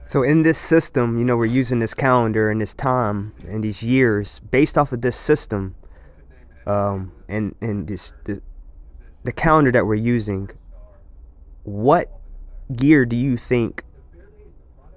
So in this system, we're using this calendar and this time and these years based off of this system, and the calendar that we're using. What gear do you think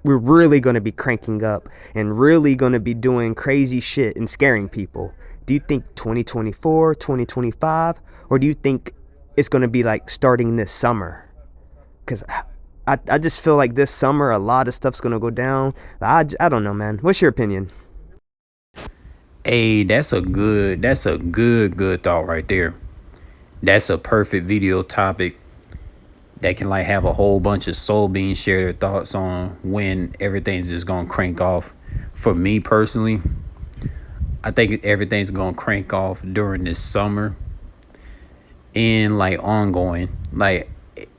we're really going to be cranking up and really going to be doing crazy shit and scaring people? Do you think 2024, 2025, or do you think it's going to be like starting this summer? Because I just feel like this summer a lot of stuff's going to go down. I don't know, man. What's your opinion? Hey, that's a good thought right there. That's a perfect video topic that can like have a whole bunch of soul beings share their thoughts on when everything's just gonna crank off. For me personally, I think everything's gonna crank off during this summer and like ongoing. Like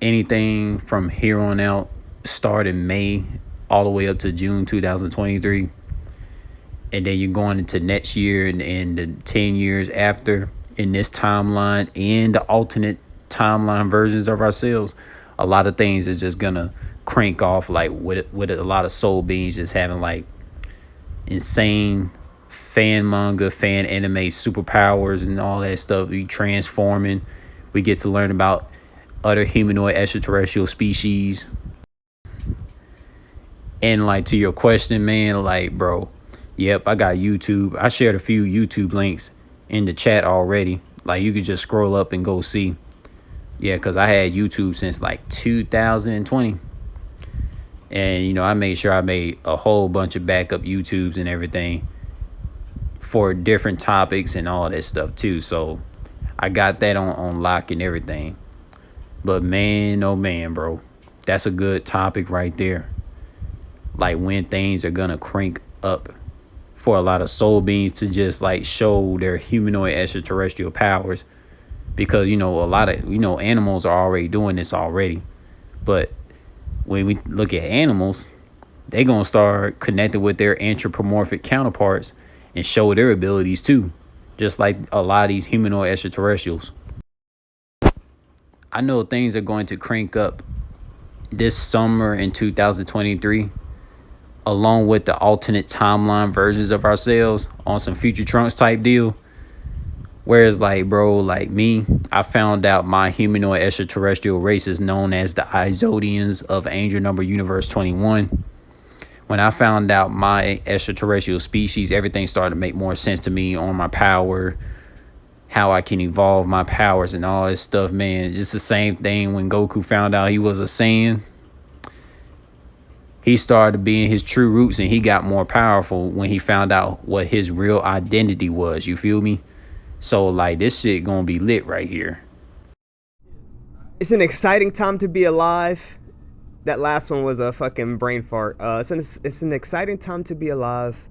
anything from here on out, start in May all the way up to June 2023. And then you're going into next year and the 10 years after in this timeline and the alternate timeline versions of ourselves. A lot of things is just gonna crank off, like with a lot of soul beings just having like insane fan manga, fan anime superpowers and all that stuff. We transforming. We get to learn about other humanoid extraterrestrial species. And like to your question, man, like bro, yep, I got YouTube. I shared a few YouTube links in the chat already. Like you could just scroll up and go see. Yeah, because I had YouTube since like 2020. And I made sure I made a whole bunch of backup YouTubes and everything for different topics and all that stuff too. So I got that on lock and everything. But man, oh man, bro, that's a good topic right there. Like when things are gonna crank up for a lot of soul beings to just like show their humanoid extraterrestrial powers, because a lot of animals are already doing this already. But when we look at animals, they gonna start connecting with their anthropomorphic counterparts and show their abilities too, just like a lot of these humanoid extraterrestrials. I know things are going to crank up this summer in 2023, along with the alternate timeline versions of ourselves on some future trunks type deal. Whereas like bro, like me, I found out my humanoid extraterrestrial race is known as the Izodians of Angel Number Universe 21. When I found out my extraterrestrial species, everything started to make more sense to me on my power, how I can evolve my powers and all this stuff, man. Just the same thing when Goku found out he was a Saiyan. He started being his true roots and he got more powerful when he found out what his real identity was. You feel me? So like this shit gonna be lit right here. It's an exciting time to be alive. That last one was a fucking brain fart. It's an exciting time to be alive.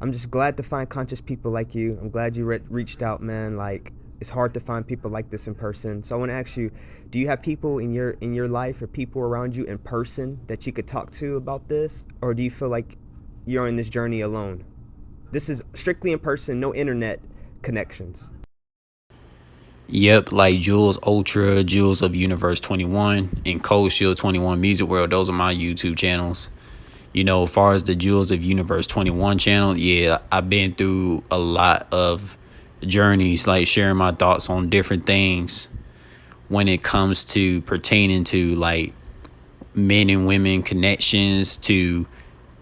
I'm just glad to find conscious people like you. I'm glad you reached out, man. Like it's hard to find people like this in person. So I want to ask you, do you have people in your life or people around you in person that you could talk to about this, or do you feel like you're on this journey alone? This is strictly in person, no internet connections. Yep, like Jules Ultra, Jules of Universe 21, and Cold Shield 21 Music World. Those are my YouTube channels. As far as the Jewels of Universe 21 channel, yeah, I've been through a lot of journeys, like sharing my thoughts on different things when it comes to pertaining to like men and women connections, to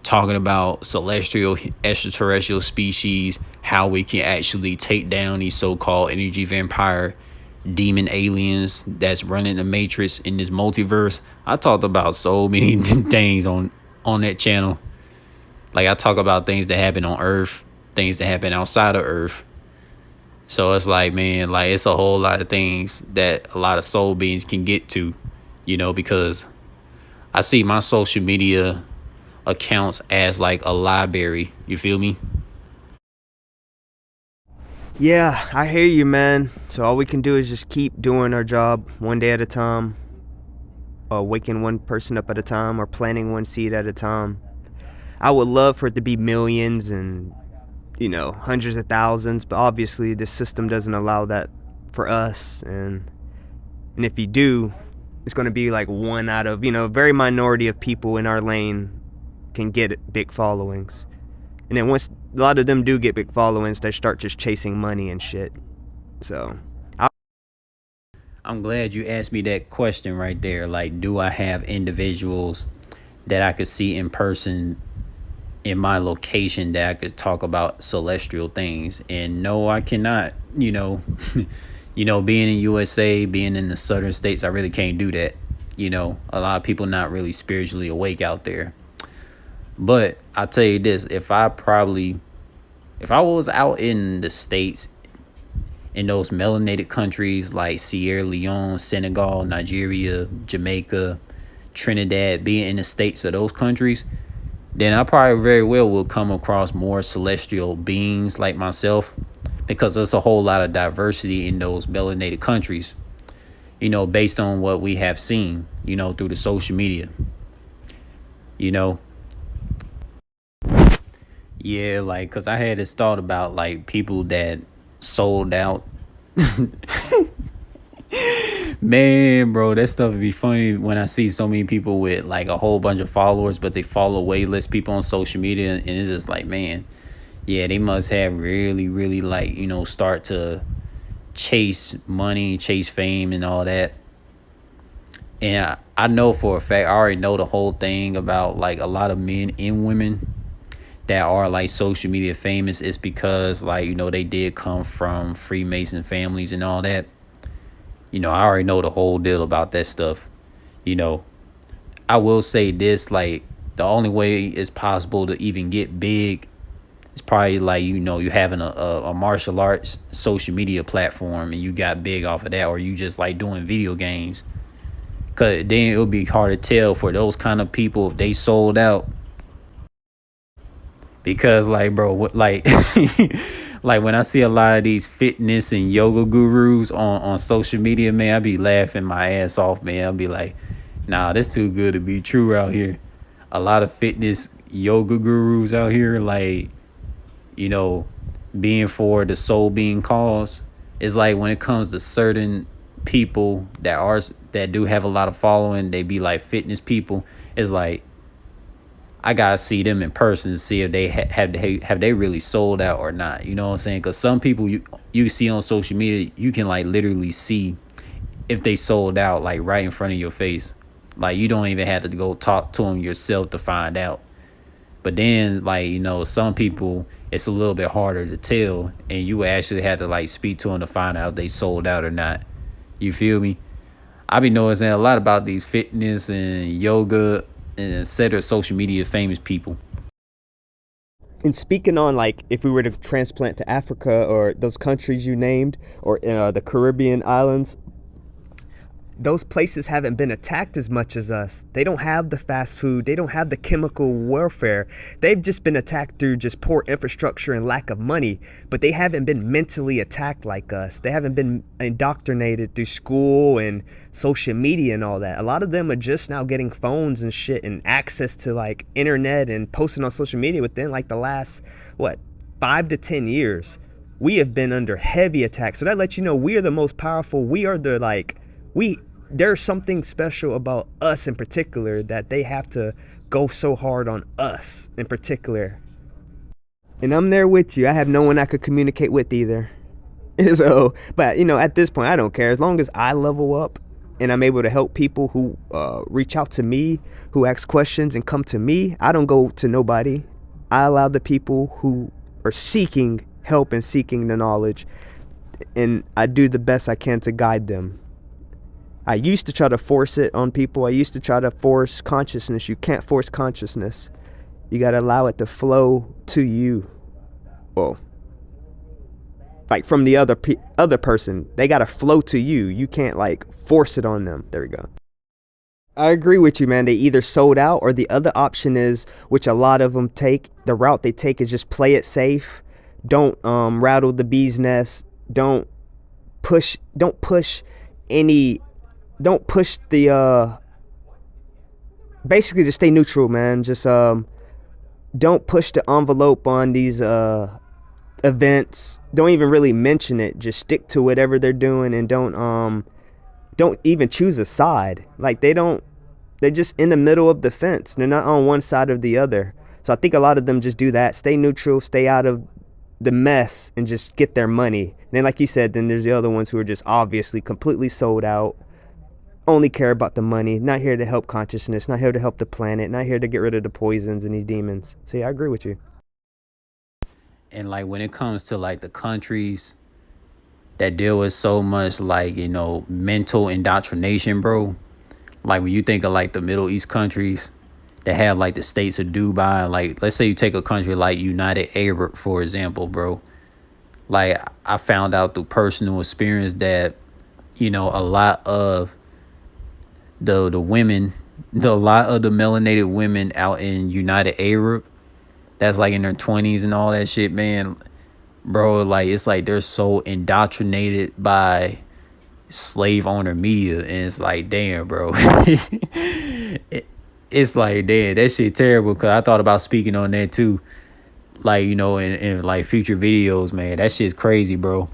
talking about celestial extraterrestrial species, how we can actually take down these so-called energy vampire demon aliens that's running the matrix in this multiverse. I talked about so many things on that channel. Like I talk about things that happen on Earth, things that happen outside of Earth. So it's like, man, like it's a whole lot of things that a lot of soul beings can get to, because I see my social media accounts as like a library. You feel me? Yeah, I hear you, man. So all we can do is just keep doing our job one day at a time, waking one person up at a time, or planting one seed at a time. I would love for it to be millions and hundreds of thousands, but obviously this system doesn't allow that for us. And if you do, it's going to be like one out of a very minority of people in our lane can get big followings. And then once a lot of them do get big followings, they start just chasing money and shit. So I'm glad you asked me that question right there. Like, do I have individuals that I could see in person in my location that I could talk about celestial things? And no, I cannot. Being in USA, being in the southern states, I really can't do that. A lot of people not really spiritually awake out there. But I'll tell you this, if I was out in the states, in those melanated countries like Sierra Leone, Senegal, Nigeria, Jamaica, Trinidad, being in the states of those countries, then I probably very well will come across more celestial beings like myself, because there's a whole lot of diversity in those melanated countries, based on what we have seen, through the social media, you know. Yeah, like, because I had this thought about, like, people that sold out. Man, bro, that stuff would be funny when I see so many people with, like, a whole bunch of followers, but they follow way less people on social media. And it's just like, man, yeah, they must have really, really, like, start to chase money, chase fame, and all that. And I know for a fact, I already know the whole thing about, like, a lot of men and women that are, like, social media famous. Is because, like, they did come from Freemason families and all that. I already know the whole deal about that stuff. you know I will say this, like, the only way it's possible to even get big is probably, like, you having a martial arts social media platform and you got big off of that, or you just, like, doing video games. Cause then it would be hard to tell for those kind of people if they sold out. Because, like, bro, like, like, when I see a lot of these fitness and yoga gurus on social media, man, I be laughing my ass off, man. I'll be like, nah, this too good to be true out here. A lot of fitness yoga gurus out here, like, you know, being for the soul being cause. It's like, when it comes to certain people that do have a lot of following, they be like fitness people. It's like, I gotta see them in person to see if they have they really sold out or not. You know what I'm saying? Because some people you see on social media, you can, like, literally see if they sold out, like, right in front of your face. Like, you don't even have to go talk to them yourself to find out. But then, like, some people, it's a little bit harder to tell, and you actually have to, like, speak to them to find out if they sold out or not. You feel me? I be noticing a lot about these fitness and yoga and etc. social media famous people. And speaking on, like, if we were to transplant to Africa or those countries you named, or the Caribbean islands, those places haven't been attacked as much as us. They don't have the fast food. They don't have the chemical warfare. They've just been attacked through just poor infrastructure and lack of money. But they haven't been mentally attacked like us. They haven't been indoctrinated through school and social media and all that. A lot of them are just now getting phones and shit and access to, like, internet and posting on social media within, like, the last, 5 to 10 years. We have been under heavy attack. So that lets you know we are the most powerful. We are the, like, there's something special about us in particular that they have to go so hard on us in particular. And I'm there with you. I have no one I could communicate with either. So, but, at this point, I don't care. As long as I level up and I'm able to help people who reach out to me, who ask questions and come to me, I don't go to nobody. I allow the people who are seeking help and seeking the knowledge, and I do the best I can to guide them. I used to try to force it on people. I used to try to force consciousness. You can't force consciousness. You got to allow it to flow to you. Well, like, from the other person. They got to flow to you. You can't, like, force it on them. There we go. I agree with you, man. They either sold out, or the other option is, which a lot of them take, the route they take is just play it safe. Don't rattle the bee's nest. Don't push the basically just stay neutral, man. Just don't push the envelope on these events. Don't even really mention it. Just stick to whatever they're doing, and don't even choose a side. Like, they don't They're just in the middle of the fence. They're not on one side or the other. So I think a lot of them just do that. Stay neutral, stay out of the mess, and just get their money. And then, like you said, then there's the other ones who are just obviously completely sold out, only care about the money, not here to help consciousness, not here to help the planet, not here to get rid of the poisons and these demons. So yeah, I agree with you. And like when it comes to like the countries that deal with so much like, mental indoctrination, bro. Like when you think of like the Middle East countries that have like the states of Dubai, like let's say you take a country like United Arab, for example, bro. Like I found out through personal experience that, a lot of the women, a lot of the melanated women out in United Arab, that's like in their 20s and all that shit, man, bro, like it's like they're so indoctrinated by slave owner media, and it's like, damn, bro. It's like, damn, that shit terrible, because I thought about speaking on that too, like, in like future videos, man. That shit's crazy, bro.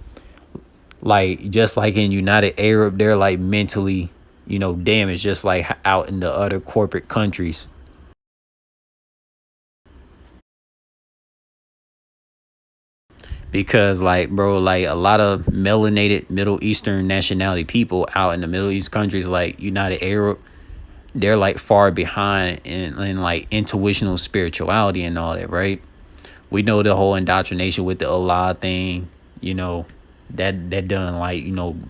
Like just like in United Arab, they're like mentally, damaged, just like out in the other corporate countries. Because like, bro, like a lot of melanated Middle Eastern nationality people out in the Middle East countries like United Arab, they're like far behind in like intuitional spirituality and all that, right? We know the whole indoctrination with the Allah thing, that done like,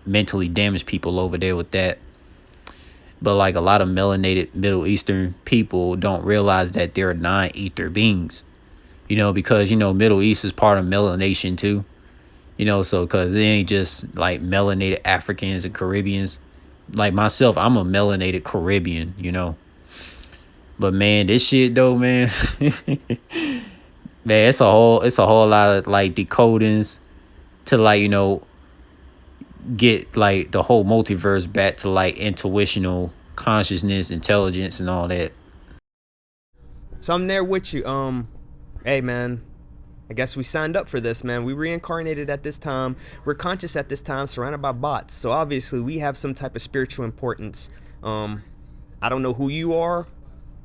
mentally damaged people over there with that. But like a lot of melanated Middle Eastern people don't realize that they're non-ether beings, because, Middle East is part of melanation too, so because it ain't just like melanated Africans and Caribbeans. Like myself, I'm a melanated Caribbean. But man, this shit though, man, man, it's a whole lot of like decodings to like, get like the whole multiverse back to like intuitional consciousness, intelligence, and all that. So I'm there with you. Hey man, I guess we signed up for this, man. We reincarnated at this time. We're conscious at this time, surrounded by bots. So obviously we have some type of spiritual importance. I don't know who you are.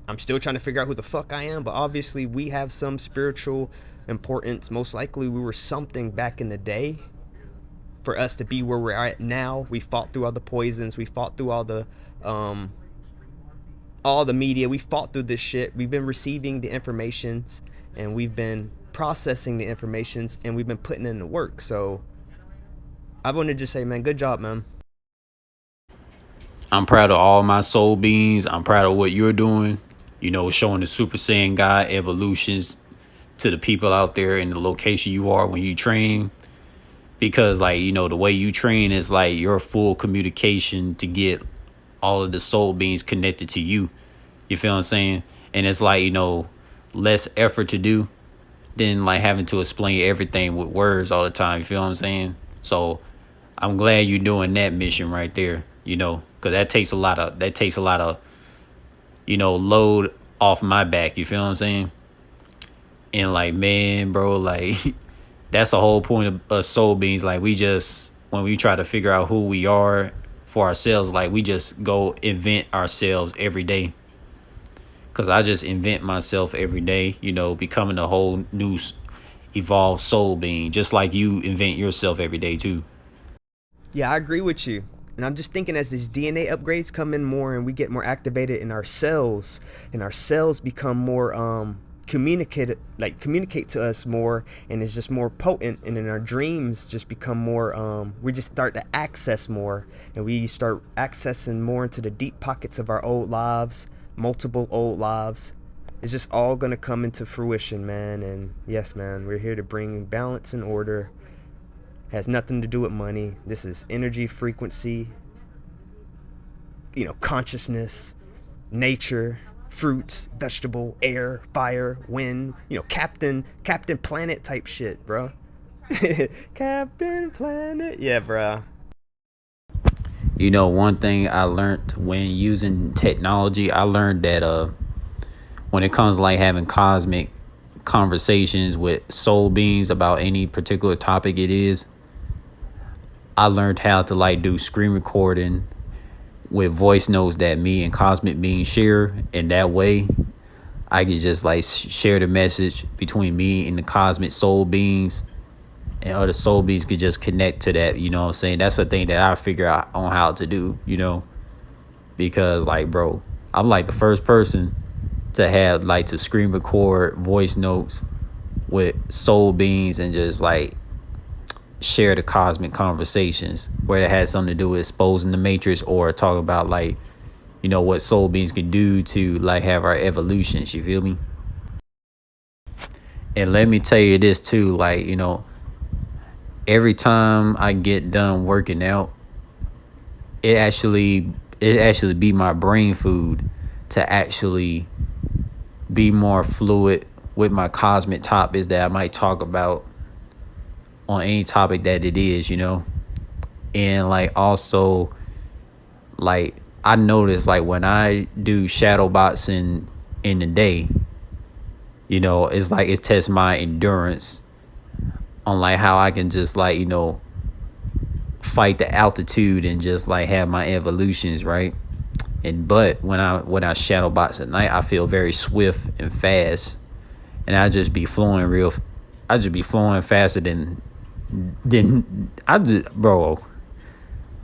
I'm still trying to figure out who the fuck I am, but obviously we have some spiritual importance. Most likely we were something back in the day for us to be where we're at now. We fought through all the poisons. We fought through all the media. We fought through this shit. We've been receiving the informations, and we've been processing the informations, and we've been putting in the work. So I want to just say, man, good job, man. I'm proud of all my soul beings. I'm proud of what you're doing, showing the Super Saiyan God evolutions to the people out there in the location you are when you train. Because like, the way you train is like your full communication to get all of the soul beings connected to you. You feel what I'm saying? And it's like, less effort to do than like having to explain everything with words all the time. You feel what I'm saying? So I'm glad you're doing that mission right there, because that takes a lot of load off my back. You feel what I'm saying? And like, man, bro, like that's the whole point of us soul beings. Like when we try to figure out who we are for ourselves, like we just go invent ourselves every day. Cause I just invent myself every day, becoming a whole new evolved soul being, just like you invent yourself every day too. Yeah, I agree with you. And I'm just thinking as these DNA upgrades come in more and we get more activated in our cells, and our cells become more communicate to us more, and it's just more potent, and then our dreams just become more we just start to access more, and we start accessing more into the deep pockets of our old lives, multiple old lives. It's just all gonna come into fruition, man. And yes, man, we're here to bring balance and order. Has nothing to do with money. This is energy, frequency, consciousness, nature, fruits, vegetable, air, fire, wind, Captain Planet type shit, bro. Captain Planet. Yeah, bro. One thing I learned when using technology, I learned that when it comes to like having cosmic conversations with soul beings about any particular topic it is, I learned how to like do screen recording, with voice notes that me and cosmic beings share, and that way I could just like share the message between me and the cosmic soul beings, and other soul beings could just connect to that. You know what I'm saying? That's the thing that I figure out on how to do, you know, because like, bro, I'm like the first person to have like to screen record voice notes with soul beings and just like share the cosmic conversations where it has something to do with exposing the matrix or talk about like, you know, what soul beings can do to like have our evolutions. You feel me? And let me tell you this too, like, you know, every time I get done working out, it actually be my brain food to actually be more fluid with my cosmic topics that I might talk about on any topic that it is, you know. And like also, like, I notice like when I do shadow boxing in the day, you know, it's like it tests my endurance on like how I can just like, you know, fight the altitude and just like have my evolutions, right? And but when I shadow box at night, I feel very swift and fast, and I just be flowing faster than I just, bro.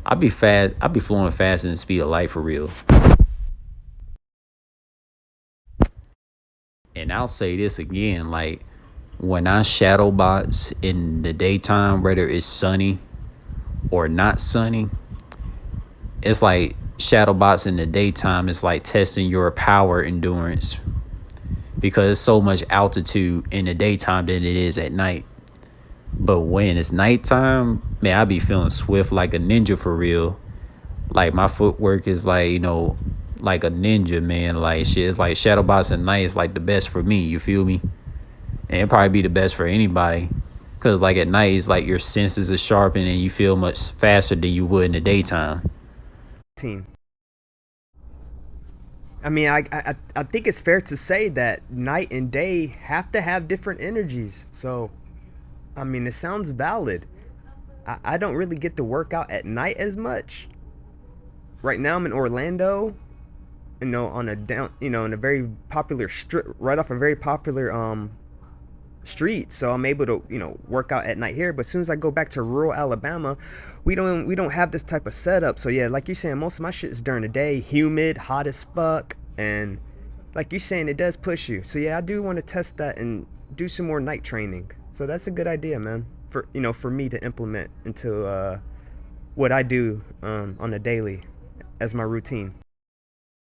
I be flowing faster than the speed of light for real. And I'll say this again, like when I shadow box in the daytime, whether it's sunny or not sunny, it's like shadow box in the daytime is like testing your power endurance because it's so much altitude in the daytime than it is at night. But when it's nighttime, man, I be feeling swift like a ninja for real. Like my footwork is like, you know, like a ninja, man. Like shit, it's like shadow box at night is like the best for me. You feel me? And it'd probably be the best for anybody. Cause like at night, it's like your senses are sharpened and you feel much faster than you would in the daytime. Team. I mean, I think it's fair to say that night and day have to have different energies. So, I mean, it sounds valid. I don't really get to work out at night as much. Right now, I'm in Orlando, you know, on a down, you know, in a very popular street, right off a very popular street. So I'm able to, you know, work out at night here. But as soon as I go back to rural Alabama, we don't have this type of setup. So yeah, like you're saying, most of my shit is during the day, humid, hot as fuck, and like you're saying, it does push you. So yeah, I do want to test that and do some more night training. So that's a good idea, man. For you know, for me to implement into what I do on a daily as my routine.